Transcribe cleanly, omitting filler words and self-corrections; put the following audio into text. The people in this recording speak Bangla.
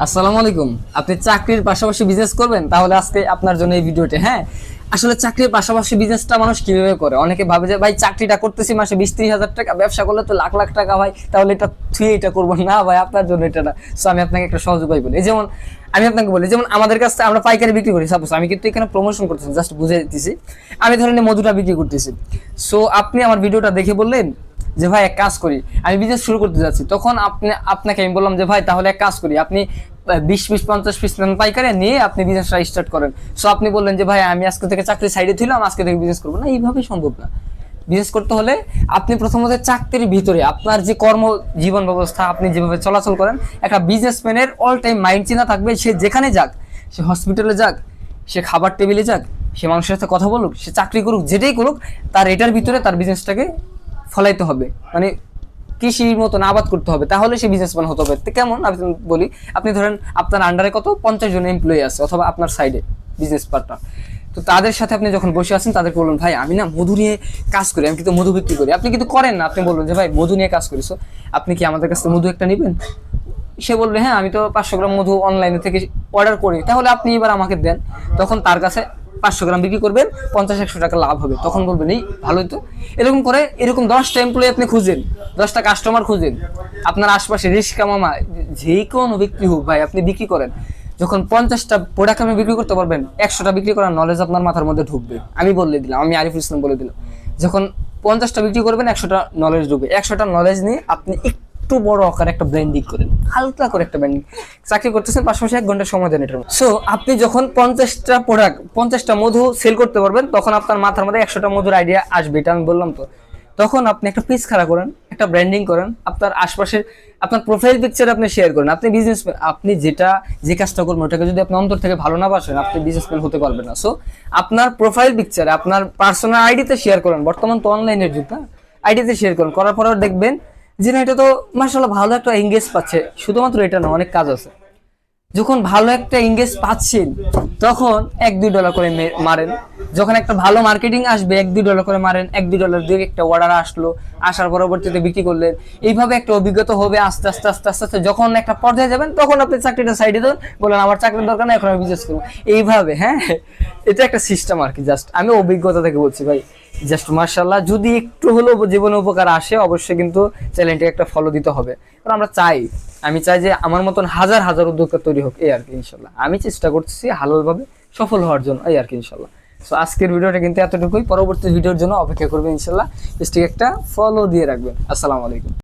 আসসালামু আলাইকুম। আপনি চাকরির পাশাপাশি বিজনেস করবেন, তাহলে আজকে আপনার জন্য এই ভিডিওটি। হ্যাঁ, আসলে চাকরির পাশাপাশি বিজনেসটা মানুষ কিভাবে করে? অনেকে ভাবে যে ভাই চাকরিটা করতেছি মাসে 20-30 হাজার টাকা, ব্যবসা করলে তো লাখ লাখ টাকা ভাই, তাহলে এটা তুই এটা করবো না ভাই, আপনার জন্য এটা না। সো আমি আপনাকে একটা সহজ উপায় বলি। যেমন আমি আপনাকে বলি, যেমন আমাদের কাছে আমরা পাইকারি বিক্রি করি। সাপোজ আমি কিন্তু এখানে প্রমোশন করতেছি, জাস্ট বুঝে দিতেছি। আমি ধরেন এই মধুটা বিক্রি করতেছি। সো আপনি আমার ভিডিওটা দেখে বললেন যে ভাই এক কাজ করি, আমি বিজনেস শুরু করতে যাচ্ছি। তখন আপনাকে আমি বললাম যে ভাই তাহলে এক কাজ করি, আপনি 20 পিস 50 পিস পাইকারি নিয়ে আপনি বিজনেসটা স্টার্ট করেন। সো আপনি বললেন যে ভাই আমি আজকে থেকে চাকরি সাইডে ছিলাম, আজকে থেকে বিজনেস করবো না, এইভাবে সম্ভব না। বিজনেস করতে হলে আপনি প্রথমত চাকরির ভিতরে আপনার যে কর্ম জীবন ব্যবস্থা, আপনি যেভাবে চলাচল করেন, একটা বিজনেসম্যানের অল টাইম মাইন্ড চিন্তা থাকবে, সে যেখানে যাক, সে হসপিটালে যাক, সে খাবার টেবিলে যাক, সে মানুষের সাথে কথা বলুক, সে চাকরি করুক, যেটাই করুক, তার এটার ভিতরে তার বিজনেসটাকে ফলাইতে হবে। মানে কৃষির মতন আবাদ করতে হবে, তাহলে সে বিজনেসম্যান হতে হবে। কেমন আমি বলি, আপনি ধরেন আপনার আন্ডারে কত 50 জন এমপ্লয়ি আছে, অথবা আপনার সাইডে বিজনেস পার্টনার। তো তাদের সাথে আপনি যখন বসে আছেন, তাদেরকে বলুন ভাই আমি না মধু নিয়ে কাজ করি, আমি কিন্তু মধু বিক্রি করি। আপনি কিন্তু করেন না, আপনি বলবেন যে ভাই মধু নিয়ে কাজ করি, সো আপনি কি আমাদের কাছ থেকে মধু একটা নেবেন? সে বলবে হ্যাঁ, আমি তো 500 গ্রাম মধু অনলাইনে থেকে অর্ডার করি, তাহলে আপনি এবার আমাকে দেন। তখন তার কাছে 500 গ্রাম বিক্রি করবেন, 50-100 টাকা লাভ হবে। তখন বলবেন এই ভালোই তো। এরকম করে এরকম 10টা এমপ্লয়ি আপনি খুঁজেন, 10টা কাস্টমার খুঁজেন, আপনার আশপাশে রিস্কা মামা যে কোনো বিক্রি হোক ভাই, আপনি বিক্রি করেন। যখন 50টা প্রোডাক্ট আপনি বিক্রি করতে পারবেন, 100টা বিক্রি করার নলেজ আপনার মাথার মধ্যে ঢুকবে। আমি বলে দিলাম, আমি আরিফুল ইসলাম বলে দিলাম, যখন 50টা বিক্রি করবেন, 100টা নলেজ ঢুকবে। 100টা নলেজ নিয়ে আপনি একটু বড় আকারে একটা ব্র্যান্ডিং করেন, হালকা করে একটা ব্র্যান্ডিং। চাকরি করতেছেন, পাশাপাশি 1 ঘন্টা সময় দেন এটার। সো আপনি যখন 50টা প্রোডাক্ট, 50টা মধু সেল করতে পারবেন, তখন আপনার মাথার মধ্যে 100টা মধুর আইডিয়া আসবে। এটা আমি বললাম তো। তখন আপনি একটা পেজ খাড়া করেন, একটা ব্র্যান্ডিং করেন, আপনার আশপাশের আপনার প্রোফাইল পিকচার আপনি শেয়ার করেন। আপনি বিজনেসম্যান, আপনি যে কাজটা করবেন, ওটাকে যদি আপনি অন্তর থেকে ভালো না বাসেন, আপনি বিজনেসম্যান হতে পারবেন না। সো আপনার প্রোফাইল পিকচারে আপনার পার্সোনাল আইডিতে শেয়ার করেন। বর্তমান তো অনলাইনের যুগ, না? আইডিতে শেয়ার করেন, করার পর দেখবেন যে না, এটা তো মাশাআল্লাহ ভালো একটা এঙ্গেজ পাচ্ছে। শুধুমাত্র এটা না, অনেক কাজ আছে। যখন ভালো একটা এঙ্গেজ পাচ্ছেন, তখন $1-2 করে মারেন। যখন একটা ভালো মার্কেটিং আসবে, $1-2 করে মারেন। $1-2 দিয়ে একটা অর্ডার আসলো, আসার পরবর্তীতে বিক্রি করলেন। এইভাবে একটা অভিজ্ঞতা হবে। আস্তে আস্তে আস্তে আস্তে আস্তে যখন একটা পর্যায়ে যাবেন, তখন আপনি চাকরিটা সাইডে দেন, বলেন আমার চাকরির দরকার না, এখন আমি বিজনেস করবো। এইভাবে, হ্যাঁ, এটা একটা সিস্টেম আর কি। জাস্ট আমি অভিজ্ঞতা থেকে বলছি ভাই। জাস্ট মাশাআল্লাহ, যদি একটু হলেও জীবনে উপকার আসে, অবশ্যই কিন্তু চ্যানেলটিকে একটা ফলো দিতে হবে। কারণ আমি চাই যে আমার মতন হাজার হাজার উদ্যোক্তা তৈরি হোক, এই আর কি। ইনশাল্লাহ আমি চেষ্টা করছি হালালভাবে সফল হওয়ার জন্য, এই আর কি ইনশাল্লাহ। সো আজকের ভিডিওটা কিন্তু এতটুকুই। পরবর্তী ভিডিওর জন্য অপেক্ষা করবেন ইনশাল্লাহ। পেজটিকে একটা ফলো দিয়ে রাখবেন। আসসালামু আলাইকুম।